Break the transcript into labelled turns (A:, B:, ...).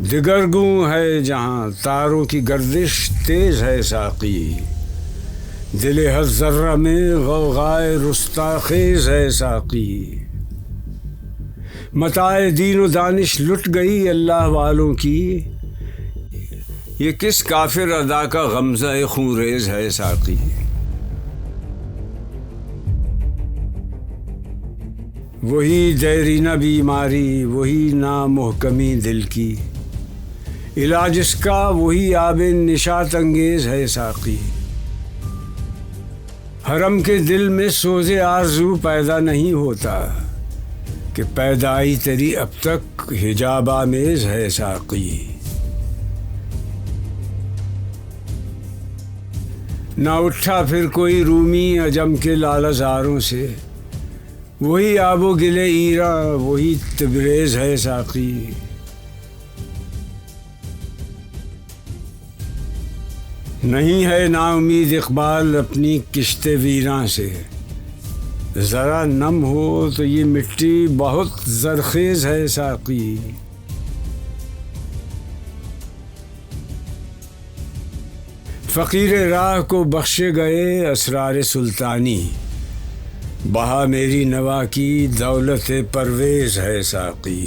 A: دگرگوں ہے جہاں تاروں کی گردش تیز ہے ساقی، دل ہر ذرہ میں غوغائے رستا خیز ہے ساقی۔ متاع دین و دانش لٹ گئی اللہ والوں کی، یہ کس کافر ادا کا غمزہ خون ریز ہے ساقی۔ وہی دیرینہ بیماری، وہی نامحکمی دل کی، علاج اس کا وہی آب نشاط انگیز ہے ساقی۔ حرم کے دل میں سوز آرزو پیدا نہیں ہوتا کہ پیدائی تیری اب تک حجاب آمیز ہے ساقی۔ نہ اٹھا پھر کوئی رومی عجم کے لالہ زاروں سے، وہی آب و گل ایراں وہی تبریز ہے ساقی۔ نہیں ہے نا امید اقبال اپنی کشت ویراں سے، ذرا نم ہو تو یہ مٹی بہت زرخیز ہے ساقی۔ فقیر راہ کو بخشے گئے اسرار سلطانی، بہا میری نوا کی دولت پرویز ہے ساقی۔